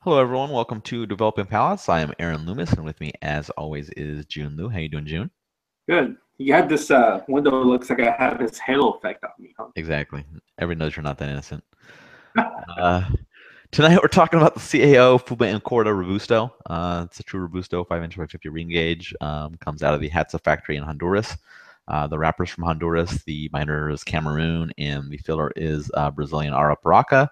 Hello, everyone. Welcome to Developing Palates. I am Aaron Loomis, and with me, as always, is June Liu. How you doing, June? Good. You had this window looks like I have this halo effect on me, huh? Exactly. Everyone knows you're not that innocent. Uh, Tonight, we're talking about the CAO Fuma and Corda Robusto. It's a true Robusto 5-inch by 50 ring gauge. Comes out of the Hatsa factory in Honduras. The wrapper's from Honduras, the binder is Cameroon, and the filler is Brazilian Arapiraca,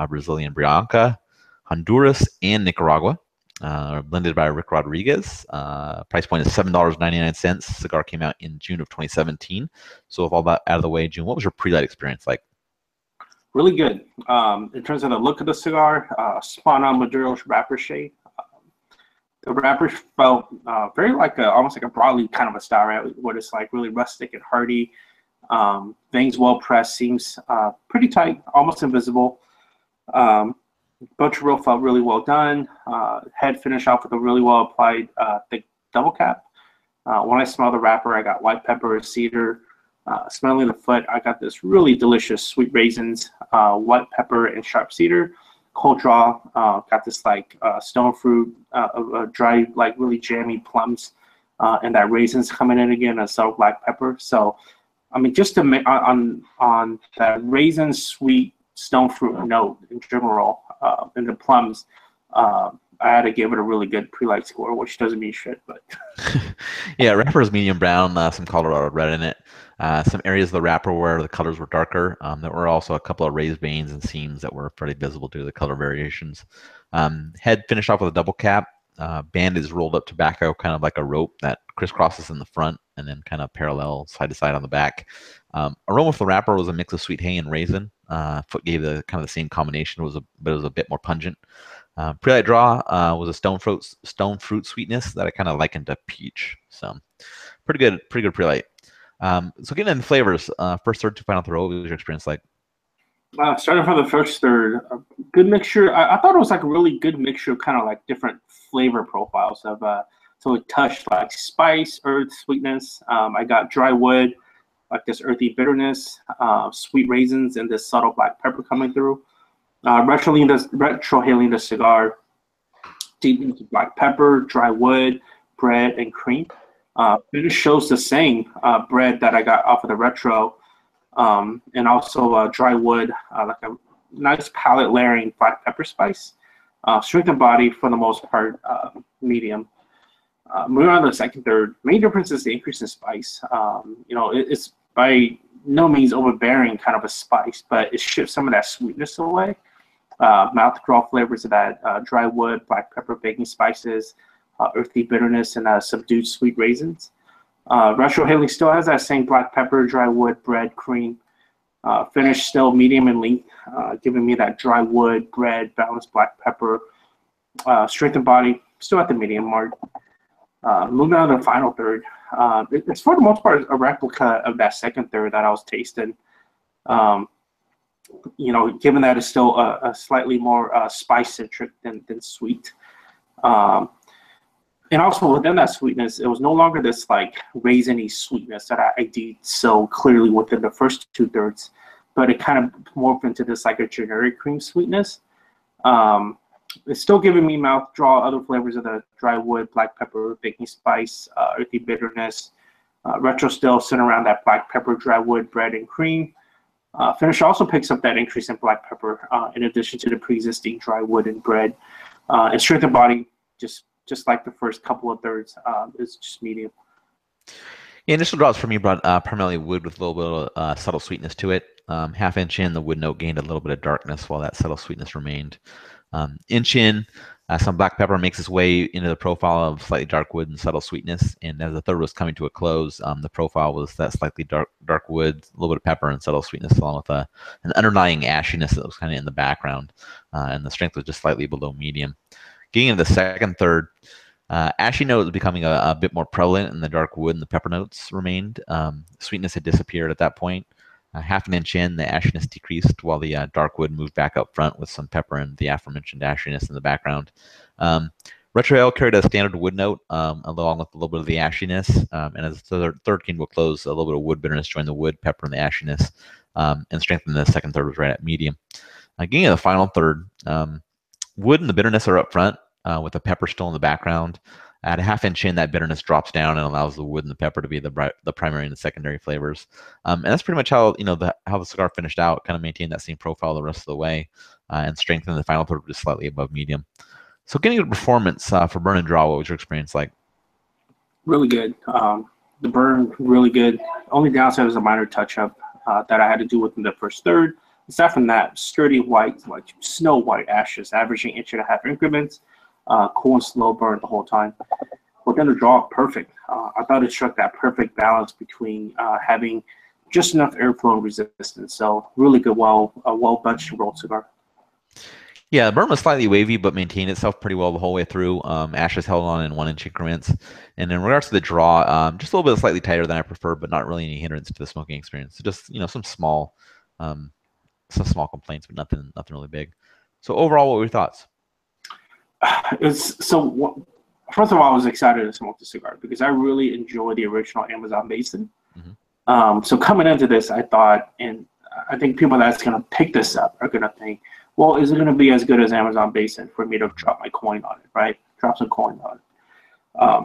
Brazilian Brianca, Honduras, and Nicaragua. Blended by Rick Rodriguez. Price point is $7.99. Cigar came out in June of 2017. So with all that out of the way, June, what was your pre-light experience like? Really good. In terms of the look of the cigar, spot on Maduro wrapper shade. The wrapper felt very like almost like a broadleaf kind of a style, right? What it's like really rustic and hearty. Veins well pressed, seems pretty tight, almost invisible. Butcher roll felt really well done. Head finished off with a really well applied thick double cap. When I smell the wrapper, I got white pepper, cedar. Smelling the foot, I got this really delicious sweet raisins, white pepper, and sharp cedar. Cold draw, got this like stone fruit, dry, like really jammy plums, and that raisins coming in again, and so black pepper. So, I mean, just to make on that raisin sweet stone fruit note in general, and the plums, I had to give it a really good pre-light score, which doesn't mean shit, but Yeah, wrapper is medium brown, some Colorado red in it. Some areas of the wrapper where the colors were darker. There were also a couple of raised veins and seams that were pretty visible due to the color variations. Head finished off with a double cap. Band is rolled up tobacco, kind of like a rope that crisscrosses in the front and then kind of parallel side to side on the back. Aroma for the wrapper was a mix of sweet hay and raisin. Foot gave the kind of the same combination, but it was a bit more pungent. Pre-light draw was a stone fruit sweetness that I kind of likened to peach. So pretty good pre-light. So getting into flavors, first third to final third, what was your experience like? starting from the first third, a good mixture. I thought it was like a really good mixture of kind of like different flavor profiles of so it touched like spice, earth, sweetness. I got dry wood, like this earthy bitterness, sweet raisins, and this subtle black pepper coming through. Retrohaling the cigar deep into black pepper, dry wood, bread, and cream. Finish shows the same bread that I got off of the retro, and also dry wood, like a nice palate layering black pepper spice. Strength and body, for the most part, medium. Moving on to the second third, main difference is the increase in spice. It's by no means overbearing kind of a spice, but it shifts some of that sweetness away. Mouth draw flavors of that dry wood, black pepper, baking spices, earthy bitterness, and subdued sweet raisins. Retrohaling still has that same black pepper, dry wood, bread, cream. Finish still medium in length, giving me that dry wood, bread, balanced black pepper. Strength and body still at the medium mark. Moving on to the final third, it's for the most part a replica of that second third that I was tasting. Given that it's still a slightly more spice-centric than sweet. And also within that sweetness, it was no longer this like raisiny sweetness that I did so clearly within the first two thirds, but it kind of morphed into this like a generic cream sweetness. It's still giving me mouth draw, other flavors of the dry wood, black pepper, baking spice, earthy bitterness. Retro still sitting around that black pepper, dry wood, bread, and cream. Finish also picks up that increase in black pepper in addition to the pre-existing dry wood and bread. And strength and body, just like the first couple of thirds, is just medium. Yeah, initial drops for me brought primarily wood with a little bit of subtle sweetness to it. Half inch in, the wood note gained a little bit of darkness while that subtle sweetness remained. Inch in, some black pepper makes its way into the profile of slightly dark wood and subtle sweetness. And as the third was coming to a close, the profile was that slightly dark wood, a little bit of pepper and subtle sweetness, along with an underlying ashiness that was kind of in the background. And the strength was just slightly below medium. Getting into the second third, ashy note was becoming a bit more prevalent, and the dark wood and the pepper notes remained. Sweetness had disappeared at that point. Half an inch in, the ashiness decreased while the dark wood moved back up front with some pepper and the aforementioned ashiness in the background. Retro ale carried a standard wood note along with a little bit of the ashiness. And as the third came to a close, a little bit of wood bitterness joined the wood, pepper, and the ashiness. And strength in the second third was right at medium. Getting to the final third, wood and the bitterness are up front, with the pepper still in the background. At a half-inch in, that bitterness drops down and allows the wood and the pepper to be the primary and the secondary flavors. And that's pretty much how how the cigar finished out. Kind of maintained that same profile the rest of the way, and strengthened the final third just slightly above medium. So, getting a performance for burn and draw, what was your experience like? Really good. The burn, really good. Only downside was a minor touch-up that I had to do within the first third. Aside from that, sturdy white, like snow white ashes, averaging 1.5-inch increments, cool and slow burn the whole time. Within the draw, perfect. I thought it struck that perfect balance between having just enough airflow and resistance. So really good, well bunched and rolled cigar. Yeah, the burn was slightly wavy, but maintained itself pretty well the whole way through. Ashes held on in 1-inch increments. And in regards to the draw, just a little bit slightly tighter than I prefer, but not really any hindrance to the smoking experience. So just um, some small complaints, but nothing really big. So overall, what were your thoughts? First of all, I was excited to smoke the cigar because I really enjoy the original Amazon Basin. Mm-hmm. So coming into this, I thought, and I think people that's going to pick this up are going to think, well, is it going to be as good as Amazon Basin for me to drop my coin on it, right? Drop some coin on it.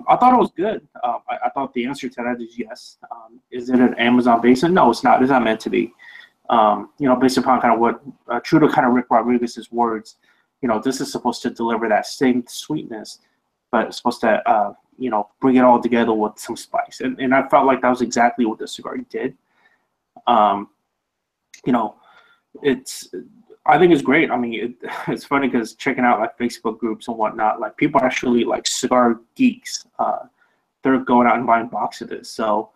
I thought it was good. I thought the answer to that is yes. Is it an Amazon Basin? No, it's not. It's not meant to be. Based upon kind of what true to kind of Rick Rodriguez's words, this is supposed to deliver that same sweetness, but it's supposed to, bring it all together with some spice. And I felt like that was exactly what the cigar did. I think it's great. I mean, it's funny because checking out like Facebook groups and whatnot, like people are actually like cigar geeks. They're going out and buying boxes of this. So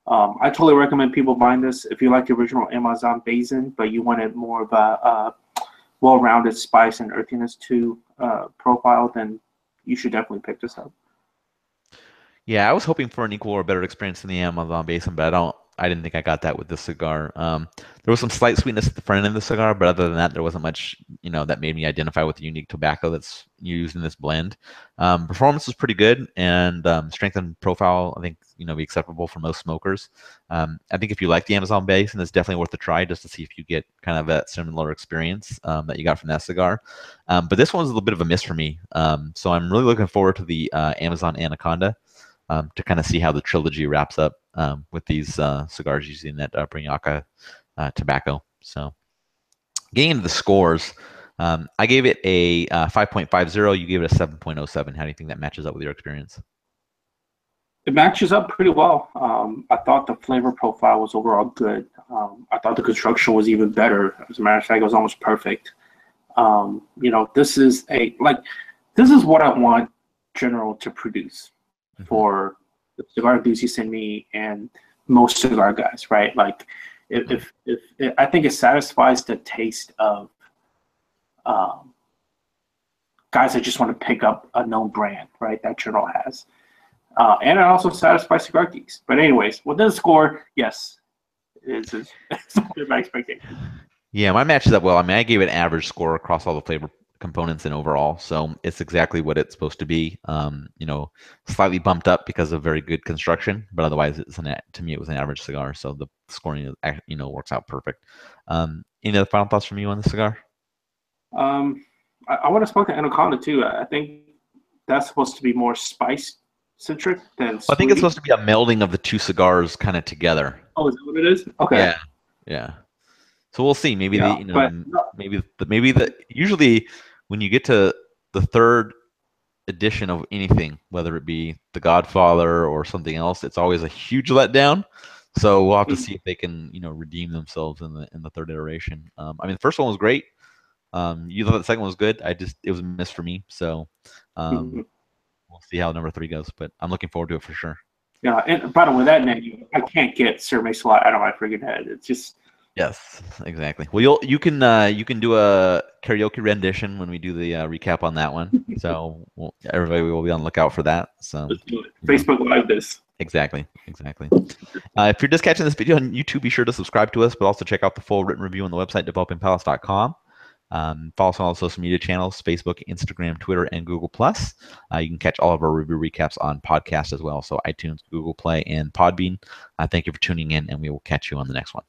I totally recommend people buying this. If you like the original Amazon Basin, but you wanted more of a well-rounded spice and earthiness to profile, then you should definitely pick this up. Yeah, I was hoping for an equal or better experience than the Amazon Basin, but I didn't think I got that with this cigar. There was some slight sweetness at the front end of the cigar, but other than that, there wasn't much, that made me identify with the unique tobacco that's used in this blend. Performance was pretty good, and strength and profile, I think, be acceptable for most smokers. I think if you like the Amazon Basin, it's definitely worth a try just to see if you get kind of that similar experience that you got from that cigar. But this one was a little bit of a miss for me. So I'm really looking forward to the Amazon Anaconda. To kind of see how the trilogy wraps up with these cigars using that Brignaca tobacco. So getting into the scores, I gave it a 5.50. You gave it a 7.07. How do you think that matches up with your experience? It matches up pretty well. I thought the flavor profile was overall good. I thought the construction was even better. As a matter of fact, it was almost perfect. This is what I want General to produce for the cigar enthusiasts in me and most cigar guys, right? Like, if I think it satisfies the taste of guys that just want to pick up a known brand, right? That General has, and it also satisfies cigar geeks. But anyways, with this score, yes, it's my expectation. Yeah, mine matches up well. I mean, I gave it an average score across all the flavor components and overall, so it's exactly what it's supposed to be. Slightly bumped up because of very good construction, but otherwise, to me, it was an average cigar. So the scoring, works out perfect. Any other final thoughts from you on the cigar? I want to smoke the Anaconda too. I think that's supposed to be more spice centric than. Well, I think it's supposed to be a melding of the two cigars kind of together. Oh, is that what it is? Okay. Yeah. So we'll see. Maybe usually when you get to the third edition of anything, whether it be The Godfather or something else, it's always a huge letdown. So we'll have to see if they can, redeem themselves in the third iteration. I mean, the first one was great. You thought the second one was good. It was a miss for me. So we'll see how number 3 goes. But I'm looking forward to it for sure. Yeah, and by the way, that name, I can't get Sir Mix-a-Lot out of my freaking head. It's just. Yes, exactly. Well, you can do a karaoke rendition when we do the recap on that one. So everybody will be on the lookout for that. So let's do it. Facebook Live this. Exactly. If you're just catching this video on YouTube, be sure to subscribe to us, but also check out the full written review on the website developingpalates.com. Follow us on all social media channels: Facebook, Instagram, Twitter, and Google+. You can catch all of our review recaps on podcast as well, so iTunes, Google Play, and Podbean. Thank you for tuning in, and we will catch you on the next one.